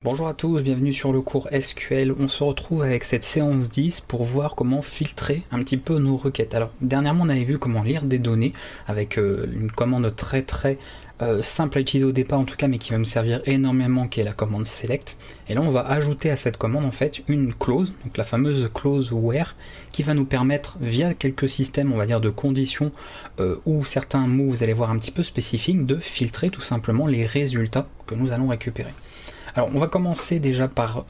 Bonjour à tous, bienvenue sur le cours SQL. On se retrouve avec cette séance 10 pour voir comment filtrer un petit peu nos requêtes. Alors, dernièrement, on avait vu comment lire des données avec une commande très simple à utiliser au départ en tout cas, mais qui va nous servir énormément, qui est la commande select. Et là, on va ajouter à cette commande en fait une clause, donc la fameuse clause where, qui va nous permettre via quelques systèmes, on va dire, de conditions ou certains mots, vous allez voir un petit peu spécifiques, de filtrer tout simplement les résultats que nous allons récupérer. Alors on va commencer déjà par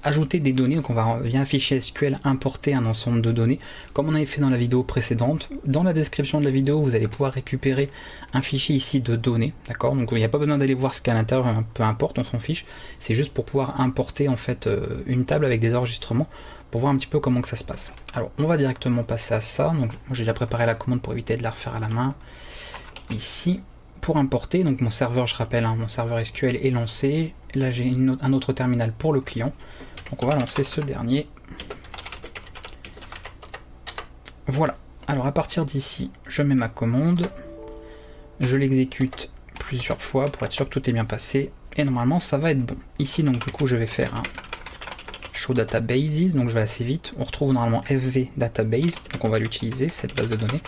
ajouter des données, donc on va via un fichier SQL importer un ensemble de données, comme on avait fait dans la vidéo précédente. Dans la description de la vidéo, vous allez pouvoir récupérer un fichier ici de données, d'accord. Donc il n'y a pas besoin d'aller voir ce qu'il y a à l'intérieur, peu importe, on s'en fiche. C'est juste pour pouvoir importer en fait une table avec des enregistrements, pour voir un petit peu comment que ça se passe. Alors on va directement passer à ça, donc moi j'ai déjà préparé la commande pour éviter de la refaire à la main. Ici, pour importer, donc mon serveur, je rappelle, mon serveur SQL est lancé. Là j'ai un autre terminal pour le client, donc on va lancer ce dernier. Voilà, alors à partir d'ici, je mets ma commande, je l'exécute plusieurs fois pour être sûr que tout est bien passé, et normalement ça va être bon. Ici donc du coup je vais faire un show databases, donc je vais assez vite, on retrouve normalement FV database, donc on va l'utiliser, cette base de données.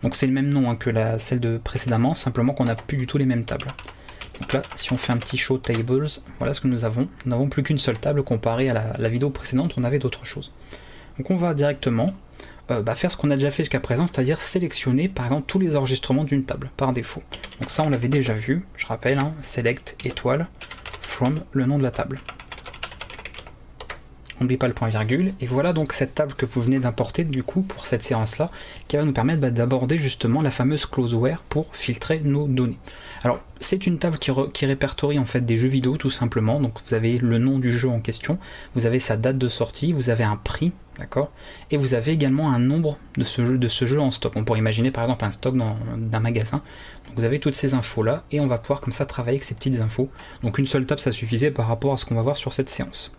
Donc c'est le même nom que celle de précédemment, simplement qu'on n'a plus du tout les mêmes tables. Donc là, si on fait un petit show tables, voilà ce que nous avons. Nous n'avons plus qu'une seule table comparée à la vidéo précédente, on avait d'autres choses. Donc on va directement faire ce qu'on a déjà fait jusqu'à présent, c'est-à-dire sélectionner par exemple tous les enregistrements d'une table par défaut. Donc ça on l'avait déjà vu, je rappelle, select étoile from le nom de la table. On n'oublie pas le point virgule, et voilà donc cette table que vous venez d'importer du coup pour cette séance là, qui va nous permettre d'aborder justement la fameuse clause where pour filtrer nos données. Alors c'est une table qui répertorie en fait des jeux vidéo tout simplement, donc vous avez le nom du jeu en question, vous avez sa date de sortie, vous avez un prix, d'accord, et vous avez également un nombre de ce jeu en stock. On pourrait imaginer par exemple un stock d'un magasin, donc vous avez toutes ces infos là, et on va pouvoir comme ça travailler avec ces petites infos, donc une seule table ça suffisait par rapport à ce qu'on va voir sur cette séance.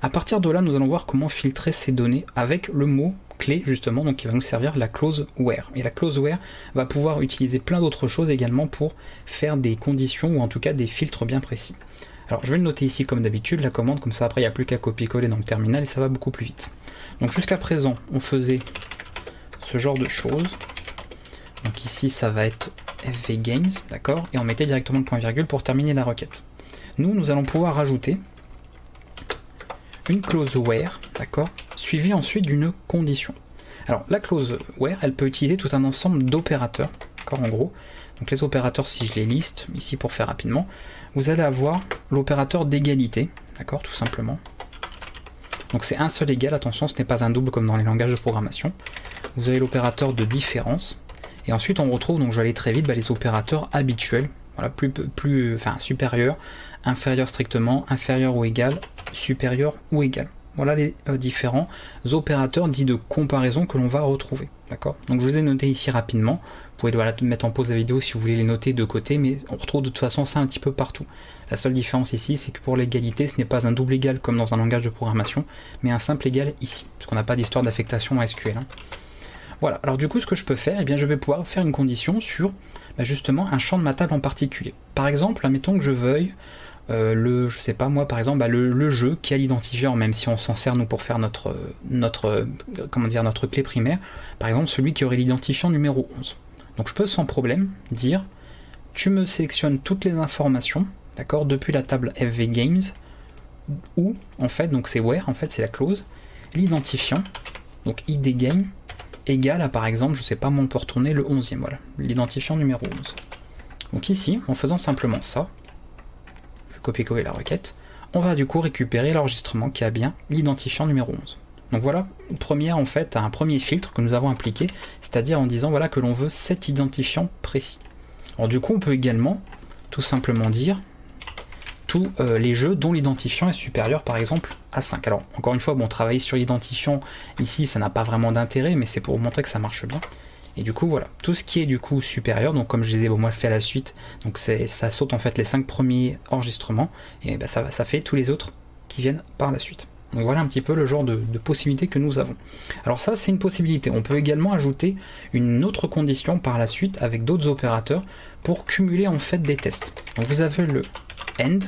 À partir de là, nous allons voir comment filtrer ces données avec le mot clé justement, donc qui va nous servir la clause where. Et la clause where va pouvoir utiliser plein d'autres choses également pour faire des conditions ou en tout cas des filtres bien précis. Alors je vais le noter ici comme d'habitude, la commande, comme ça après il n'y a plus qu'à copier-coller dans le terminal et ça va beaucoup plus vite. Donc jusqu'à présent, on faisait ce genre de choses. Donc ici ça va être FV Games, d'accord, et on mettait directement le point virgule pour terminer la requête. Nous allons pouvoir rajouter une clause where, d'accord, suivie ensuite d'une condition. Alors la clause where, elle peut utiliser tout un ensemble d'opérateurs, d'accord, en gros. Donc les opérateurs, si je les liste ici pour faire rapidement, vous allez avoir l'opérateur d'égalité, d'accord, tout simplement. Donc c'est un seul égal, attention, ce n'est pas un double comme dans les langages de programmation. Vous avez l'opérateur de différence, et ensuite on retrouve, donc je vais aller très vite, les opérateurs habituels, voilà, supérieur, inférieur strictement, inférieur ou égal, supérieur ou égal. Voilà les différents opérateurs dits de comparaison que l'on va retrouver. D'accord. Donc je vous ai noté ici rapidement. Vous pouvez mettre en pause la vidéo si vous voulez les noter de côté, mais on retrouve de toute façon ça un petit peu partout. La seule différence ici, c'est que pour l'égalité, ce n'est pas un double égal comme dans un langage de programmation, mais un simple égal ici, parce qu'on n'a pas d'histoire d'affectation en SQL. Voilà, alors du coup ce que je peux faire, eh bien, je vais pouvoir faire une condition sur justement un champ de ma table en particulier. Par exemple, admettons que je veuille le jeu qui a l'identifiant, même si on s'en sert nous pour faire notre clé primaire, par exemple celui qui aurait l'identifiant numéro 11. Donc je peux sans problème dire tu me sélectionnes toutes les informations, d'accord, depuis la table FV Games, où en fait, donc c'est where, en fait c'est la clause, l'identifiant, donc ID game, égale à par exemple, je sais pas, on peut retourner le 11e, voilà, l'identifiant numéro 11. Donc ici, en faisant simplement ça, je vais copier-coller la requête, on va du coup récupérer l'enregistrement qui a bien l'identifiant numéro 11. Donc voilà, un premier filtre que nous avons appliqué, c'est-à-dire en disant voilà que l'on veut cet identifiant précis. Alors du coup, on peut également tout simplement dire tous les jeux dont l'identifiant est supérieur par exemple à 5. Alors encore une fois, travailler sur l'identifiant ici ça n'a pas vraiment d'intérêt, mais c'est pour vous montrer que ça marche bien. Et du coup voilà, tout ce qui est du coup supérieur, donc comme je disais, moi je fais à la suite, donc ça saute en fait les 5 premiers enregistrements, et ça fait tous les autres qui viennent par la suite. Donc voilà un petit peu le genre de possibilités que nous avons. Alors ça c'est une possibilité, on peut également ajouter une autre condition par la suite avec d'autres opérateurs pour cumuler en fait des tests. Donc vous avez le end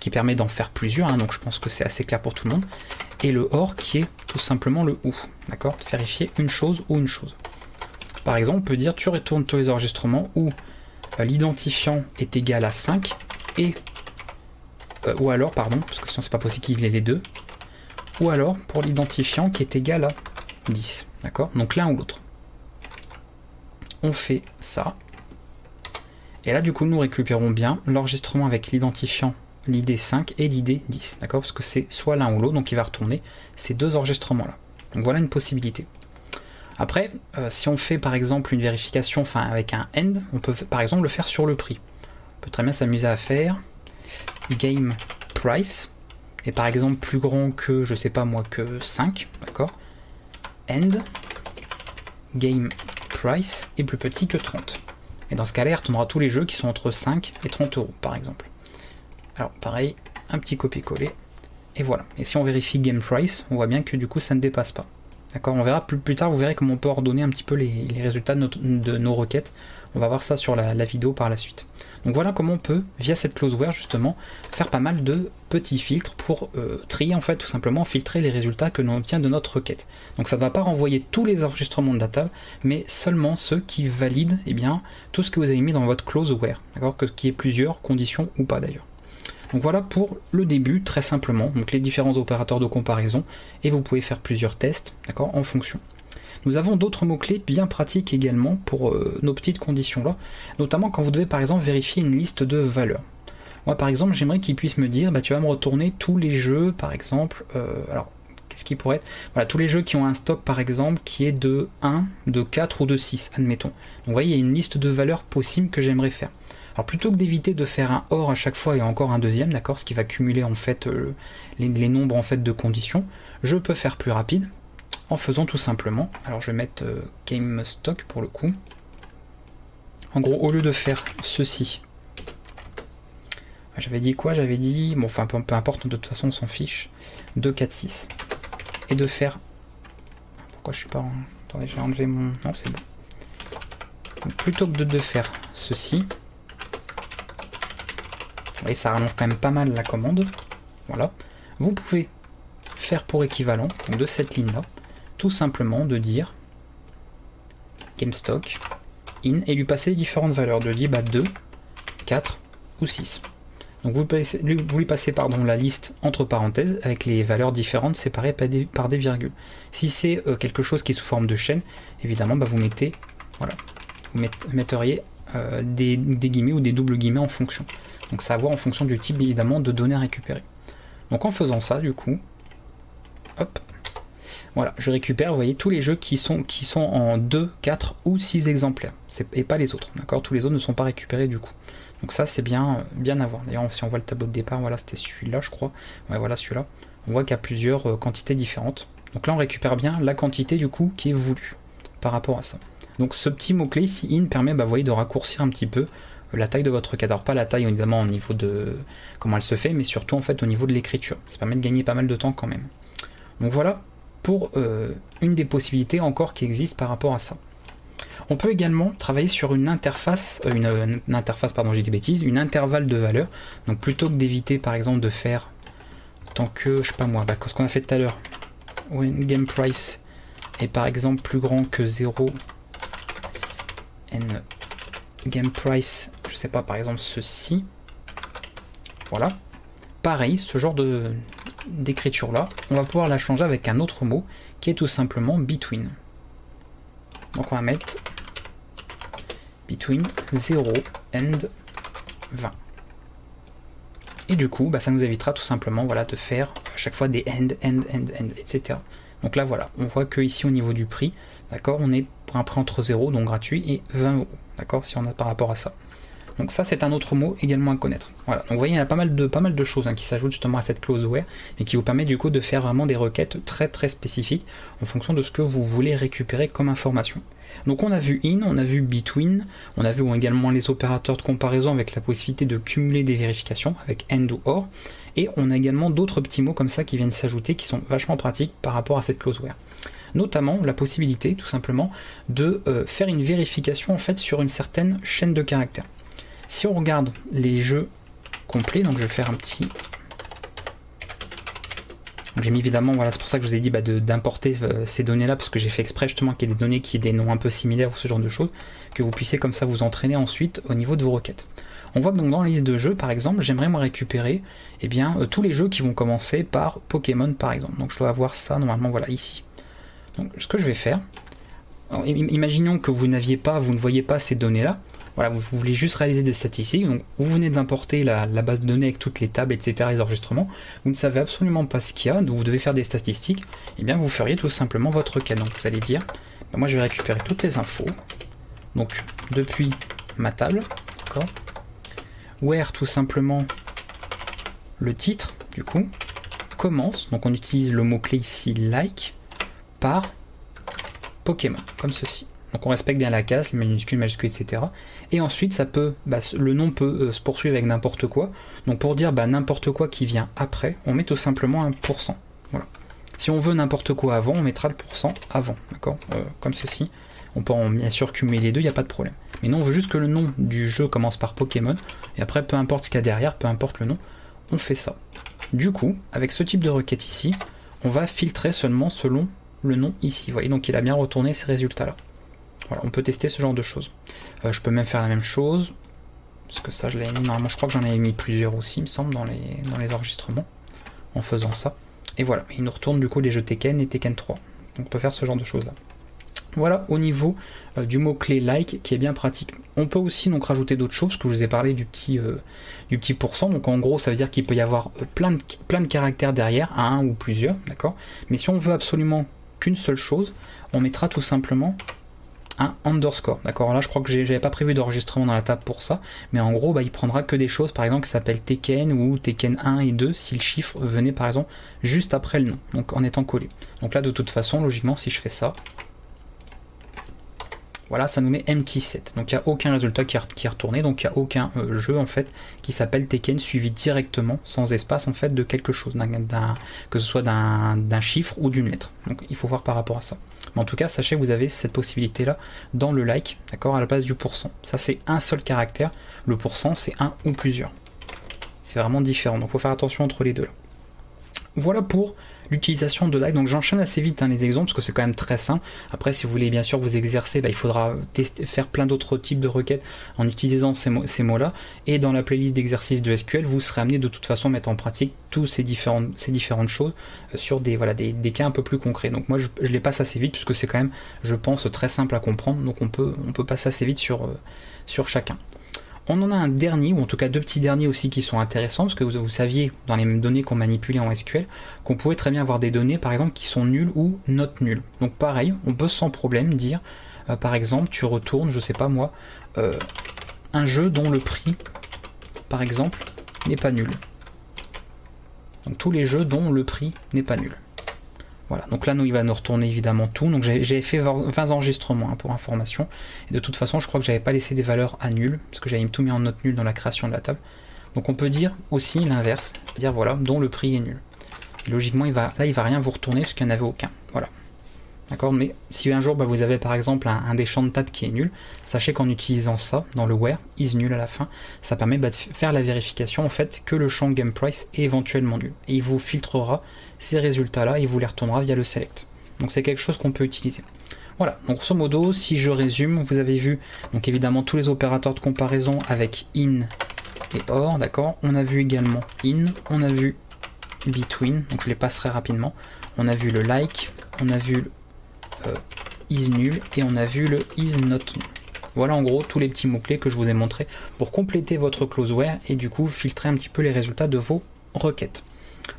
qui permet d'en faire plusieurs, hein, donc je pense que c'est assez clair pour tout le monde, et le OR qui est tout simplement le OU, d'accord, de vérifier une chose ou une chose. Par exemple, on peut dire tu retournes tous les enregistrements où l'identifiant est égal à 5 et ou alors, pardon, parce que sinon c'est pas possible qu'il ait les deux, ou alors pour l'identifiant qui est égal à 10, d'accord, donc l'un ou l'autre. On fait ça, et là du coup nous récupérons bien l'enregistrement avec l'identifiant, l'ID 5 et l'ID 10, d'accord, parce que c'est soit l'un ou l'autre, donc il va retourner ces deux enregistrements là. Donc voilà une possibilité. Après, si on fait par exemple une vérification avec un AND, on peut par exemple le faire sur le prix. On peut très bien s'amuser à faire game price, et par exemple plus grand que, je sais pas moi, que 5, d'accord, AND game price est plus petit que 30. Et dans ce cas-là, il retournera tous les jeux qui sont entre 5 et 30 euros par exemple. Alors pareil, un petit copier-coller, et voilà. Et si on vérifie game price, on voit bien que du coup ça ne dépasse pas. D'accord, on verra plus tard, vous verrez comment on peut ordonner un petit peu les résultats de nos requêtes. On va voir ça sur la vidéo par la suite. Donc voilà comment on peut, via cette closeware justement, faire pas mal de petits filtres pour trier en fait tout simplement, filtrer les résultats que l'on obtient de notre requête. Donc ça ne va pas renvoyer tous les enregistrements de la table, mais seulement ceux qui valident tout ce que vous avez mis dans votre closeware, d'accord, qu'il y ait plusieurs conditions ou pas d'ailleurs. Donc voilà pour le début, très simplement, donc les différents opérateurs de comparaison, et vous pouvez faire plusieurs tests, d'accord, en fonction. Nous avons d'autres mots-clés bien pratiques également pour nos petites conditions là, notamment quand vous devez par exemple vérifier une liste de valeurs. Moi par exemple j'aimerais qu'il puisse me dire, tu vas me retourner tous les jeux par exemple, alors qu'est-ce qui pourrait être, voilà, tous les jeux qui ont un stock par exemple qui est de 1, de 4 ou de 6, admettons. Donc vous voyez, il y a une liste de valeurs possibles que j'aimerais faire. Alors plutôt que d'éviter de faire un OR à chaque fois et encore un deuxième, d'accord, ce qui va cumuler en fait les nombres en fait de conditions, je peux faire plus rapide en faisant tout simplement, alors je vais mettre game stock pour le coup. En gros, au lieu de faire ceci, j'avais dit quoi, j'avais dit, bon enfin peu importe, de toute façon on s'en fiche, 2, 4, 6, et de faire, pourquoi je suis pas en... Attendez, j'ai enlevé mon... Non, c'est bon. Donc, plutôt que de faire ceci, vous voyez, ça rallonge quand même pas mal la commande, voilà, vous pouvez faire pour équivalent, donc de cette ligne là, tout simplement de dire GameStock in et lui passer les différentes valeurs, de dire 2, 4 ou 6. Donc vous lui passez la liste entre parenthèses avec les valeurs différentes séparées par des virgules. Si c'est quelque chose qui est sous forme de chaîne, évidemment vous mettez, voilà, vous metteriez des guillemets ou des doubles guillemets en fonction. Donc ça va voir en fonction du type évidemment de données à récupérer. Donc en faisant ça du coup, hop, voilà, je récupère, vous voyez, tous les jeux qui sont en 2, 4 ou 6 exemplaires, et pas les autres, d'accord, tous les autres ne sont pas récupérés du coup. Donc ça c'est bien à voir. D'ailleurs si on voit le tableau de départ, voilà, c'était celui-là je crois, ouais voilà celui-là, on voit qu'il y a plusieurs quantités différentes. Donc là on récupère bien la quantité du coup qui est voulue par rapport à ça. Donc ce petit mot-clé ici, in, permet vous voyez, de raccourcir un petit peu la taille de votre requête. Alors pas la taille évidemment au niveau de comment elle se fait, mais surtout en fait au niveau de l'écriture. Ça permet de gagner pas mal de temps quand même. Donc voilà pour une des possibilités encore qui existe par rapport à ça. On peut également travailler sur une interface, une intervalle de valeur. Donc plutôt que d'éviter par exemple de faire tant que, je sais pas moi, ce qu'on a fait tout à l'heure, when game price est par exemple plus grand que 0 and game price, je sais pas, par exemple ceci, voilà, pareil, ce genre d'écriture là, on va pouvoir la changer avec un autre mot qui est tout simplement between. Donc on va mettre between 0 and 20. Et du coup, ça nous évitera tout simplement, voilà, de faire à chaque fois des end, etc. Donc là voilà, on voit que ici au niveau du prix, d'accord, on est pour un prix entre 0, donc gratuit, et 20 euros, d'accord, si on a par rapport à ça. Donc ça c'est un autre mot également à connaître. Voilà, donc vous voyez il y a pas mal de choses qui s'ajoutent justement à cette closeware et qui vous permet du coup de faire vraiment des requêtes très très spécifiques en fonction de ce que vous voulez récupérer comme information. Donc on a vu in, on a vu between, on a vu également les opérateurs de comparaison avec la possibilité de cumuler des vérifications avec and ou or, et on a également d'autres petits mots comme ça qui viennent s'ajouter qui sont vachement pratiques par rapport à cette closeware. Notamment la possibilité tout simplement de faire une vérification en fait sur une certaine chaîne de caractères. Si on regarde les jeux complet, donc je vais faire un petit... J'ai mis évidemment, voilà, c'est pour ça que je vous ai dit d'importer ces données-là, parce que j'ai fait exprès justement qu'il y ait des données qui aient des noms un peu similaires ou ce genre de choses, que vous puissiez comme ça vous entraîner ensuite au niveau de vos requêtes. On voit que donc dans la liste de jeux, par exemple, j'aimerais moi récupérer tous les jeux qui vont commencer par Pokémon, par exemple. Donc je dois avoir ça normalement, voilà, ici. Donc ce que je vais faire, imaginons que vous ne voyez pas ces données-là. Voilà, vous voulez juste réaliser des statistiques, donc vous venez d'importer la base de données avec toutes les tables, etc., les enregistrements, vous ne savez absolument pas ce qu'il y a, donc vous devez faire des statistiques, et bien vous feriez tout simplement votre requête. Donc vous allez dire, moi je vais récupérer toutes les infos, donc depuis ma table, d'accord, where tout simplement le titre, du coup, commence, donc on utilise le mot-clé ici, like, par Pokémon, comme ceci. Donc on respecte bien la case, les minuscules, majuscules, etc. Et ensuite, le nom peut se poursuivre avec n'importe quoi. Donc pour dire n'importe quoi qui vient après, on met tout simplement un %. Voilà. Si on veut n'importe quoi avant, on mettra le % avant, d'accord, comme ceci. On peut bien sûr cumuler les deux, il n'y a pas de problème. Mais non, on veut juste que le nom du jeu commence par Pokémon. Et après, peu importe ce qu'il y a derrière, peu importe le nom, on fait ça. Du coup, avec ce type de requête ici, on va filtrer seulement selon le nom ici. Vous voyez, donc il a bien retourné ces résultats-là. Voilà, on peut tester ce genre de choses. Je peux même faire la même chose, parce que ça je l'avais mis, normalement je crois que j'en avais mis plusieurs aussi, il me semble, dans les enregistrements, en faisant ça. Et voilà, il nous retourne du coup les jeux Tekken et Tekken 3. Donc on peut faire ce genre de choses là. Voilà au niveau du mot-clé like qui est bien pratique. On peut aussi donc rajouter d'autres choses, parce que je vous ai parlé du petit %. Donc en gros ça veut dire qu'il peut y avoir plein de caractères derrière, un ou plusieurs, d'accord. Mais si on veut absolument qu'une seule chose, on mettra tout simplement un underscore, d'accord. Là je crois que j'avais pas prévu d'enregistrement dans la table pour ça, mais en gros il prendra que des choses par exemple qui s'appellent Tekken ou Tekken 1 et 2 si le chiffre venait par exemple juste après le nom, donc en étant collé. Donc là de toute façon logiquement si je fais ça, voilà, ça nous met empty set, donc il n'y a aucun résultat qui est retourné, donc il n'y a aucun jeu en fait qui s'appelle Tekken suivi directement sans espace en fait de quelque chose, que ce soit d'un chiffre ou d'une lettre. Donc il faut voir par rapport à ça. Mais en tout cas, sachez que vous avez cette possibilité là dans le like, d'accord, à la place du %. Ça c'est un seul caractère, le % c'est un ou plusieurs. C'est vraiment différent, donc il faut faire attention entre les deux là. Voilà pour l'utilisation de like. Donc j'enchaîne assez vite les exemples parce que c'est quand même très simple. Après si vous voulez bien sûr vous exercer, il faudra faire plein d'autres types de requêtes en utilisant ces mots-là. Et dans la playlist d'exercices de SQL, vous serez amené de toute façon à mettre en pratique toutes ces différentes choses sur des cas un peu plus concrets. Donc moi je les passe assez vite puisque c'est quand même, je pense, très simple à comprendre. Donc on peut passer assez vite sur chacun. On en a un dernier, ou en tout cas deux petits derniers aussi qui sont intéressants, parce que vous saviez dans les données qu'on manipulait en SQL, qu'on pouvait très bien avoir des données par exemple qui sont nulles ou not nulles. Donc pareil, on peut sans problème dire, par exemple, tu retournes, je sais pas moi, un jeu dont le prix, par exemple, n'est pas nul. Donc tous les jeux dont le prix n'est pas nul. Voilà, donc là il va nous retourner évidemment tout. Donc j'avais fait 20 enregistrements pour information. Et de toute façon, je crois que j'avais pas laissé des valeurs à nul, parce que j'avais tout mis en note nulle dans la création de la table. Donc on peut dire aussi l'inverse, c'est-à-dire voilà, dont le prix est nul. Et logiquement, il va rien vous retourner parce qu'il n'y en avait aucun. Voilà. D'accord, mais si un jour vous avez par exemple un des champs de table qui est nul, sachez qu'en utilisant ça dans le where is nul à la fin, ça permet de faire la vérification en fait que le champ GamePrice est éventuellement nul. Et il vous filtrera ces résultats-là et vous les retournera via le select. Donc c'est quelque chose qu'on peut utiliser. Voilà, donc grosso modo, si je résume, vous avez vu donc évidemment tous les opérateurs de comparaison avec in et or, d'accord. On a vu également in, on a vu between, donc je les passerai rapidement. On a vu le like, on a vu le is nul et on a vu le is not nul. Voilà en gros tous les petits mots-clés que je vous ai montrés pour compléter votre closeware et du coup filtrer un petit peu les résultats de vos requêtes.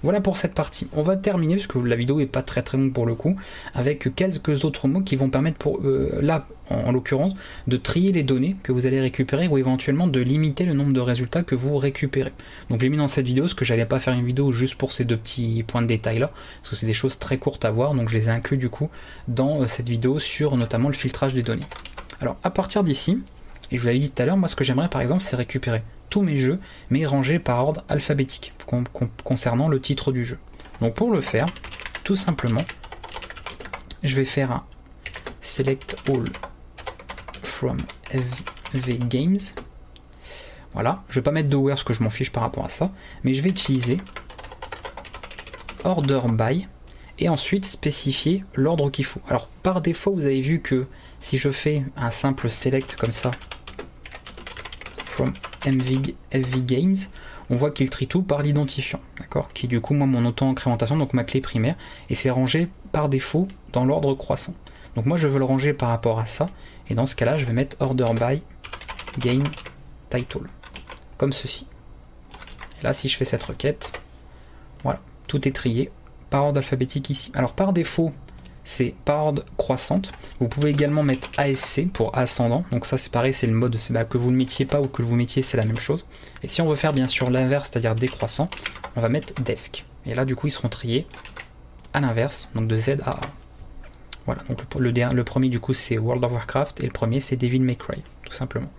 Voilà pour cette partie. On va terminer, parce que la vidéo est pas très longue pour le coup, avec quelques autres mots qui vont permettre là en l'occurrence de trier les données que vous allez récupérer ou éventuellement de limiter le nombre de résultats que vous récupérez. Donc j'ai mis dans cette vidéo parce que j'allais pas faire une vidéo juste pour ces deux petits points de détail là, parce que c'est des choses très courtes à voir, donc je les ai inclus du coup dans cette vidéo sur notamment le filtrage des données. Alors à partir d'ici, et je vous l'avais dit tout à l'heure, moi ce que j'aimerais par exemple c'est récupérer tous mes jeux, mais rangés par ordre alphabétique, concernant le titre du jeu. Donc pour le faire, tout simplement, je vais faire un select all from FV Games. Voilà, je vais pas mettre de where parce que je m'en fiche par rapport à ça, mais je vais utiliser order by et ensuite spécifier l'ordre qu'il faut. Alors par défaut, vous avez vu que si je fais un simple select comme ça from FV Games, on voit qu'il trie tout par l'identifiant, d'accord, qui est du coup moi mon auto-incrémentation, donc ma clé primaire, et c'est rangé par défaut dans l'ordre croissant. Donc moi je veux le ranger par rapport à ça, et dans ce cas-là je vais mettre order by game title, comme ceci. Et là si je fais cette requête, voilà, tout est trié par ordre alphabétique ici. Alors par défaut c'est par ordre croissante. Vous pouvez également mettre ASC pour ascendant, donc ça c'est pareil, c'est le mode, que vous le mettiez pas ou que vous mettiez, c'est la même chose. Et si on veut faire bien sûr l'inverse, c'est-à-dire décroissant, on va mettre desk. Et là du coup ils seront triés à l'inverse, donc de Z à A. Voilà, donc le premier du coup c'est World of Warcraft et le premier c'est Devil May Cry, tout simplement.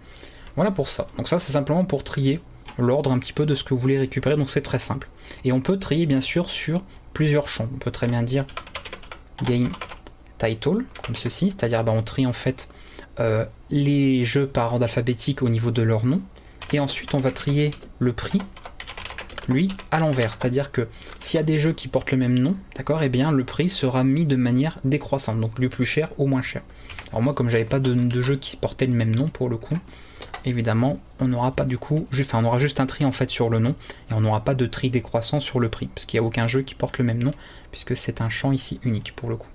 Voilà pour ça. Donc ça c'est simplement pour trier l'ordre un petit peu de ce que vous voulez récupérer, donc c'est très simple. Et on peut trier bien sûr sur plusieurs champs. On peut très bien dire game title, comme ceci, c'est-à-dire on trie en fait les jeux par ordre alphabétique au niveau de leur nom, et ensuite on va trier le prix, lui, à l'envers, c'est-à-dire que s'il y a des jeux qui portent le même nom, d'accord, et bien le prix sera mis de manière décroissante, donc du plus cher au moins cher. Alors moi comme j'avais pas de jeu qui portait le même nom pour le coup, évidemment on n'aura pas du coup, on aura juste un tri en fait sur le nom, et on n'aura pas de tri décroissant sur le prix, parce qu'il n'y a aucun jeu qui porte le même nom, puisque c'est un champ ici unique pour le coup.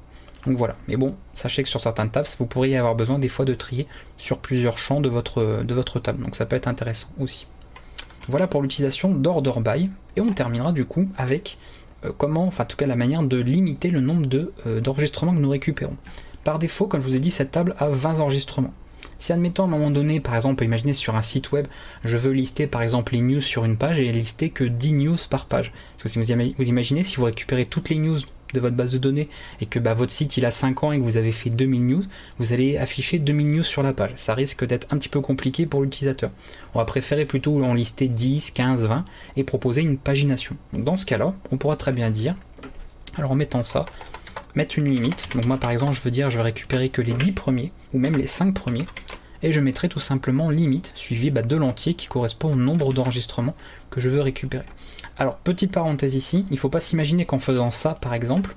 Donc voilà, mais bon, sachez que sur certaines tables, vous pourriez avoir besoin des fois de trier sur plusieurs champs de votre table, donc ça peut être intéressant aussi. Voilà pour l'utilisation d'order by, et on terminera du coup avec en tout cas la manière de limiter le nombre d'enregistrements que nous récupérons. Par défaut, comme je vous ai dit, cette table a 20 enregistrements. Si admettons à un moment donné, par exemple, imaginez sur un site web, je veux lister par exemple les news sur une page et lister que 10 news par page. Parce que si vous imaginez, si vous récupérez toutes les news de votre base de données et que votre site il a 5 ans et que vous avez fait 2000 news, vous allez afficher 2000 news sur la page. Ça risque d'être un petit peu compliqué pour l'utilisateur. On va préférer plutôt en lister 10, 15, 20 et proposer une pagination. Donc dans ce cas-là, on pourra très bien dire, alors en mettant ça, mettre une limite. Donc moi par exemple je veux dire je vais récupérer que les 10 premiers ou même les 5 premiers et je mettrai tout simplement limite suivi de l'entier qui correspond au nombre d'enregistrements que je veux récupérer. Alors petite parenthèse ici, il ne faut pas s'imaginer qu'en faisant ça par exemple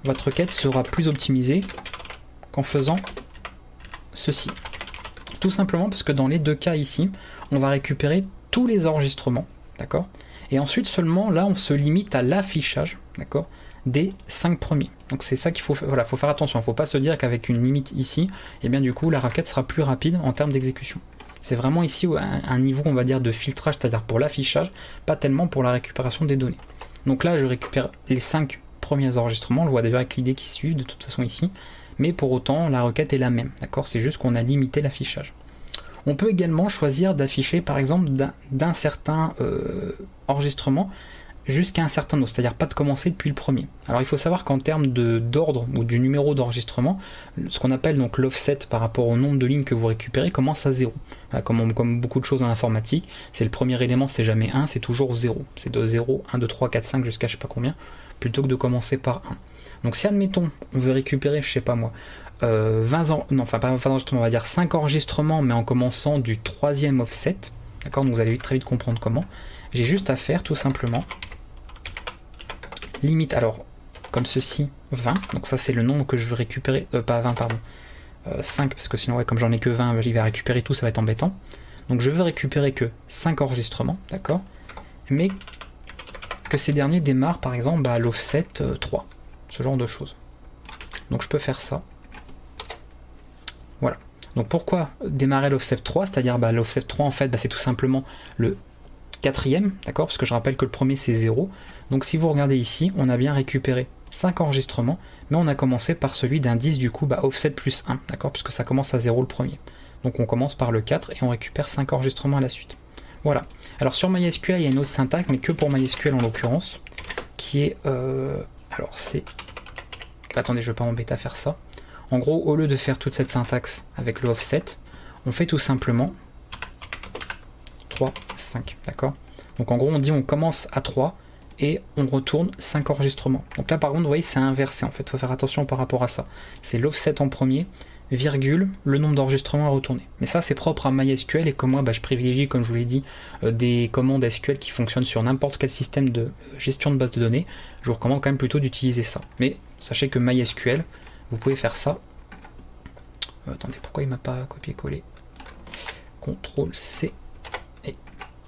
votre requête sera plus optimisée qu'en faisant ceci. Tout simplement parce que dans les deux cas ici on va récupérer tous les enregistrements, d'accord, et ensuite seulement là on se limite à l'affichage, d'accord, des 5 premiers. Donc c'est ça qu'il faut, faut faire attention, il ne faut pas se dire qu'avec une limite ici, et bien du coup la requête sera plus rapide en termes d'exécution. C'est vraiment ici un niveau on va dire de filtrage, c'est-à-dire pour l'affichage, pas tellement pour la récupération des données. Donc là je récupère les 5 premiers enregistrements, je vois d'ailleurs avec l'idée qui suit de toute façon ici, mais pour autant la requête est la même, d'accord, c'est juste qu'on a limité l'affichage. On peut également choisir d'afficher par exemple d'un certain enregistrement jusqu'à un certain nombre, c'est-à-dire pas de commencer depuis le premier. Alors il faut savoir qu'en termes d'ordre ou du numéro d'enregistrement, ce qu'on appelle donc l'offset par rapport au nombre de lignes que vous récupérez commence à 0. Voilà, comme beaucoup de choses en informatique, c'est le premier élément, c'est jamais 1, c'est toujours 0. C'est de 0, 1, 2, 3, 4, 5 jusqu'à je sais pas combien, plutôt que de commencer par 1. Donc si admettons, on veut récupérer, je sais pas moi, 20 enregistrements, on va dire 5 enregistrements, mais en commençant du troisième offset, d'accord, donc vous allez très vite comprendre comment, j'ai juste à faire tout simplement limite, alors comme ceci, 20, donc ça c'est le nombre que je veux récupérer, pas 20 pardon, 5, parce que sinon comme j'en ai que 20, il va récupérer tout, ça va être embêtant. Donc je veux récupérer que 5 enregistrements, d'accord, mais que ces derniers démarrent par exemple à l'offset 3, ce genre de choses. Donc je peux faire ça. Voilà. Donc pourquoi démarrer l'offset 3, c'est-à-dire l'offset 3 en fait c'est tout simplement le quatrième, d'accord, parce que je rappelle que le premier c'est 0. Donc si vous regardez ici, on a bien récupéré 5 enregistrements, mais on a commencé par celui d'indice du coup offset plus 1, d'accord, puisque ça commence à 0 le premier. Donc on commence par le 4 et on récupère 5 enregistrements à la suite. Voilà. Alors sur MySQL, il y a une autre syntaxe, mais que pour MySQL en l'occurrence, qui est... alors c'est... Attendez, je ne vais pas m'embêter à faire ça. En gros, au lieu de faire toute cette syntaxe avec le offset, on fait tout simplement 3, 5, d'accord. Donc en gros, on dit on commence à 3 et on retourne 5 enregistrements. Donc là, par contre, vous voyez, c'est inversé en fait. Il faut faire attention par rapport à ça. C'est l'offset en premier, virgule, le nombre d'enregistrements à retourner. Mais ça c'est propre à MySQL et comme moi je privilégie, comme je vous l'ai dit, des commandes SQL qui fonctionnent sur n'importe quel système de gestion de base de données, je vous recommande quand même plutôt d'utiliser ça. Mais sachez que MySQL, vous pouvez faire ça. Attendez, pourquoi il m'a pas copié-collé? CTRL C et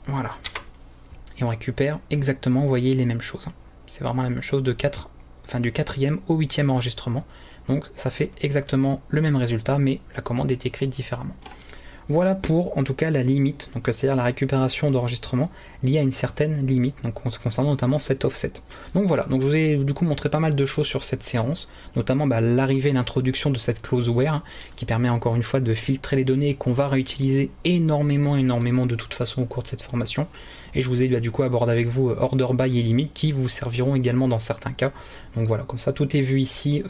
voilà. Et on récupère exactement, vous voyez, les mêmes choses. C'est vraiment la même chose du 4e au 8e enregistrement. Donc ça fait exactement le même résultat, mais la commande est écrite différemment. Voilà pour en tout cas la limite, donc c'est-à-dire la récupération d'enregistrement liée à une certaine limite, donc concernant notamment cet offset. Donc voilà, donc je vous ai du coup montré pas mal de choses sur cette séance, notamment l'arrivée et l'introduction de cette closeware qui permet encore une fois de filtrer les données qu'on va réutiliser énormément de toute façon au cours de cette formation. Et je vous ai du coup abordé avec vous order by et limite qui vous serviront également dans certains cas. Donc voilà, comme ça tout est vu ici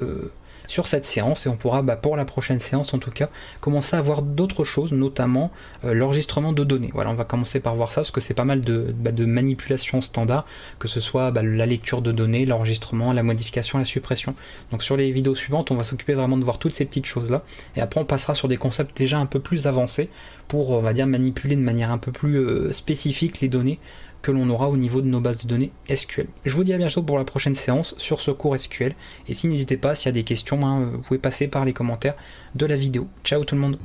sur cette séance et on pourra pour la prochaine séance en tout cas commencer à voir d'autres choses, notamment l'enregistrement de données. Voilà, on va commencer par voir ça parce que c'est pas mal de manipulations standards, que ce soit la lecture de données, l'enregistrement, la modification, la suppression. Donc sur les vidéos suivantes on va s'occuper vraiment de voir toutes ces petites choses là et après on passera sur des concepts déjà un peu plus avancés pour on va dire manipuler de manière un peu plus spécifique les données que l'on aura au niveau de nos bases de données SQL. Je vous dis à bientôt pour la prochaine séance sur ce cours SQL et si n'hésitez pas, s'il y a des questions, vous pouvez passer par les commentaires de la vidéo. Ciao tout le monde.